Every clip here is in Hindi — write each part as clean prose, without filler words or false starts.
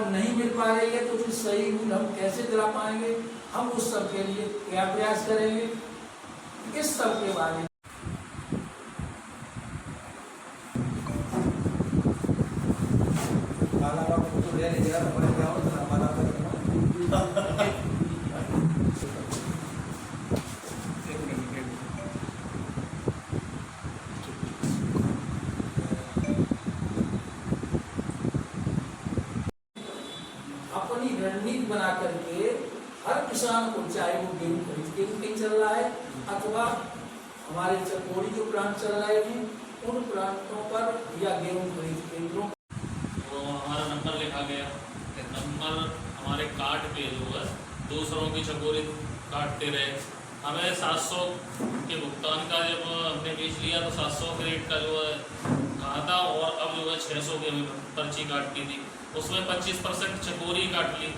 नहीं मिल पा रही है तो फिर सही मूल हम कैसे दिला पाएंगे? हम उस सब के लिए क्या प्रयास करेंगे, इस सब के बारे में अपनी रणनीति बना करके हर किसान को, चाहे वो गेहूं खरीद के कहीं चल रहा है अथवा हमारे चकोरी जो प्लांट चल रहे हैं उन प्लांटों पर या गेहूं खरीद केंद्रों तो हमारा नंबर लिखा गया, नंबर हमारे कार्ड पे जो है दूसरों की चकोरी काटते रहे। हमें 700 के भुगतान का जब हमने बेच लिया तो 700 के रेट का जो है कहा था, और अब जो है 600 की हमें पर्ची काटनी थी, उसमें 25% चकोरी काट ली।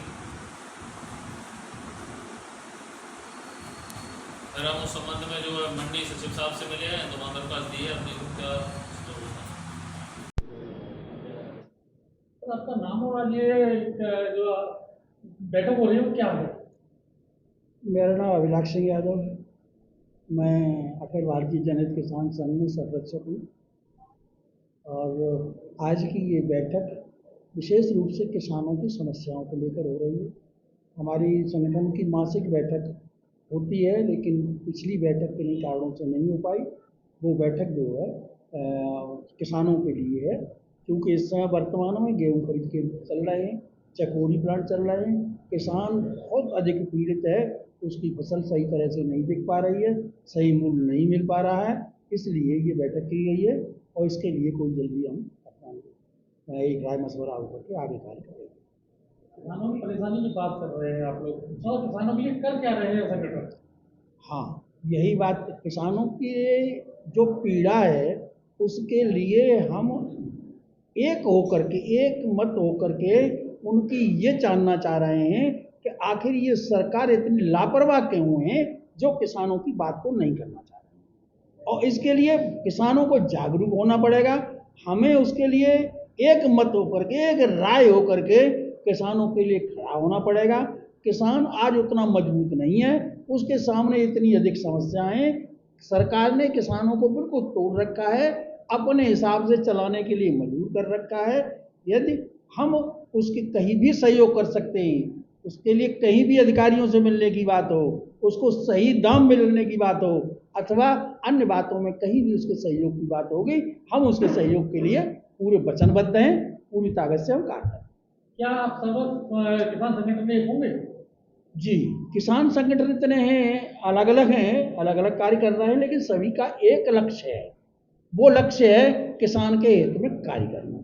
फिर हम उस संबंध में जो है मंडी सचिव साहब से मिले हैं तो वहाँ दरख्वास्त दी है अपनी क्या। आपका नाम और ये जो बैठक हो रही है वो क्या है? मेरा नाम अभिलाष सिंह यादव है। मैं अखिल भारतीय जनहित किसान संघ में संरक्षक हूँ और आज की ये बैठक विशेष रूप से किसानों की समस्याओं को लेकर हो रही है। हमारी संगठन की मासिक बैठक होती है, लेकिन पिछली बैठक किन्हीं कारणों से नहीं हो पाई। वो बैठक जो है किसानों के लिए है, क्योंकि इस समय वर्तमान में गेहूँ खरीद के चल रहे हैं, चकोरी प्लांट चल रहे हैं, किसान बहुत अधिक पीड़ित है, उसकी फसल सही तरह से नहीं बिक पा रही है, सही मूल्य नहीं मिल पा रहा है, इसलिए ये बैठक की गई है और इसके लिए कोई जल्दी हम अपना एक राय मशवरा होकर के आगे कार्य करेंगे। किसानों की परेशानी की बात कर रहे हैं आप लोग, तो किसानों के लिए कर क्या रहे हैं संगठन? हाँ, यही बात, किसानों की जो पीड़ा है उसके लिए हम एक होकर के, एक मत होकर के उनकी ये जानना चाह रहे हैं कि आखिर ये सरकार इतनी लापरवाह क्यों है जो किसानों की बात को नहीं करना चाह रही है। और इसके लिए किसानों को जागरूक होना पड़ेगा। हमें उसके लिए एक मत होकर के, एक राय होकर के किसानों के लिए खड़ा होना पड़ेगा। किसान आज उतना मजबूत नहीं है, उसके सामने इतनी अधिक समस्याएं, सरकार ने किसानों को बिल्कुल तोड़ रखा है, अपने हिसाब से चलाने के लिए मजबूर कर रखा है। यदि हम उसके कहीं भी सहयोग कर सकते हैं, उसके लिए कहीं भी अधिकारियों से मिलने की बात हो, उसको सही दाम मिलने की बात हो, अथवा अन्य बातों में कहीं भी उसके सहयोग की बात होगी, हम उसके सहयोग के लिए पूरे वचनबद्ध हैं, पूरी ताकत से हम कार्य करें। क्या आप सब किसान संगठन में एक होंगे? जी, किसान संगठन इतने हैं, अलग अलग कार्य कर रहे हैं, लेकिन सभी का एक लक्ष्य है। वो लक्ष्य है किसान के हित में कार्य करना।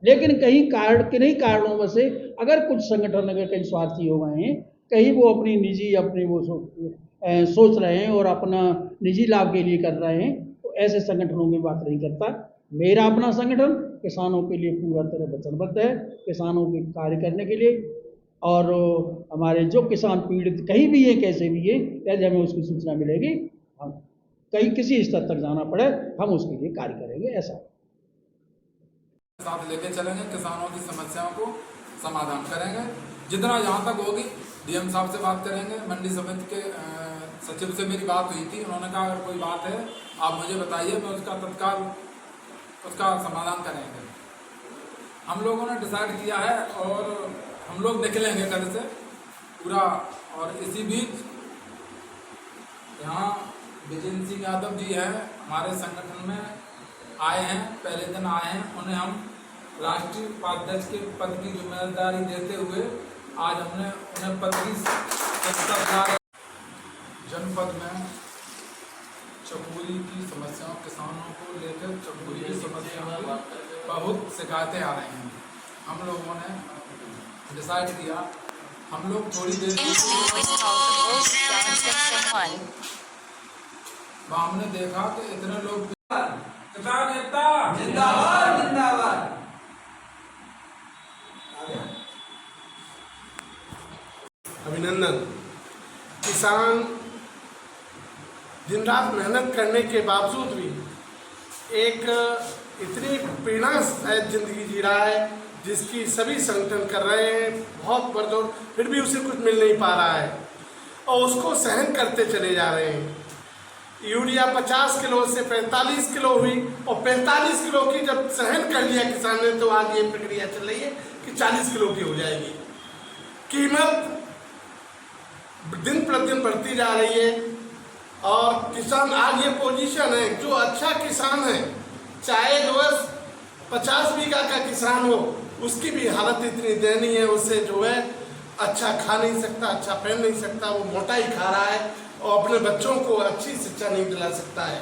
लेकिन कहीं किन्हीं कारणों से अगर कुछ संगठन अगर कहीं स्वार्थी हो गए हैं, कहीं वो अपनी निजी अपनी वो सोच रहे हैं और अपना निजी लाभ के लिए कर रहे हैं, तो ऐसे संगठनों की बात नहीं करता। मेरा अपना संगठन किसानों के लिए पूरा तरह वचनबद्ध है, किसानों के कार्य करने के लिए। और हमारे जो किसान पीड़ित कहीं भी है, कैसे भी है, यदि हमें उसकी सूचना मिलेगी, हम कहीं किसी स्तर तक जाना पड़े हम उसके लिए कार्य करेंगे। ऐसा साथ लेके चलेंगे, किसानों की समस्याओं को समाधान करेंगे। जितना जहाँ तक होगी डीएम साहब से बात करेंगे। मंडी समिति के सचिव से मेरी बात हुई थी, उन्होंने कहा अगर कोई बात है आप मुझे बताइए, मैं उसका तत्काल उसका समाधान करेंगे। हम लोगों ने डिसाइड किया है और हम लोग निकलेंगे कल से पूरा। और इसी बीच यहाँ विजेंद्र सिंह यादव जी हैं, हमारे संगठन में आए हैं, पहले दिन आए हैं। उन्हें हम राष्ट्रीय उपाध्यक्ष के पद की जिम्मेदारी देते हुए आज हमने उन्हें पद की जनपद में चकोरी की समस्याओं, किसानों को लेकर चकोरी की समस्याओं की बहुत शिकायतें आ रही हैं। हम लोगों ने डिसाइड किया, हम लोग थोड़ी देर हमने देखा कि इतने लोग किसान एकता जिंदाबाद जिंदाबाद। अभिनंदन। किसान दिन रात मेहनत करने के बावजूद भी एक इतनी पीड़ा सहित जिंदगी जी रहा है जिसकी सभी संगठन कर रहे हैं बहुत बरदौर, फिर भी उसे कुछ मिल नहीं पा रहा है और उसको सहन करते चले जा रहे हैं। यूरिया 50 किलो से 45 किलो हुई और 45 किलो की जब सहन कर लिया किसान ने, तो आज ये प्रक्रिया चल रही है कि 40 किलो की हो जाएगी। कीमत दिन प्रतिदिन बढ़ती जा रही है और किसान आज ये पोजीशन है, जो अच्छा किसान है, चाहे जो 50 बीघा का किसान हो, उसकी भी हालत इतनी दयनीय है, उससे जो है अच्छा खा नहीं सकता, अच्छा पहन नहीं सकता, वो मोटा ही खा रहा है और अपने बच्चों को अच्छी शिक्षा नहीं दिला सकता है।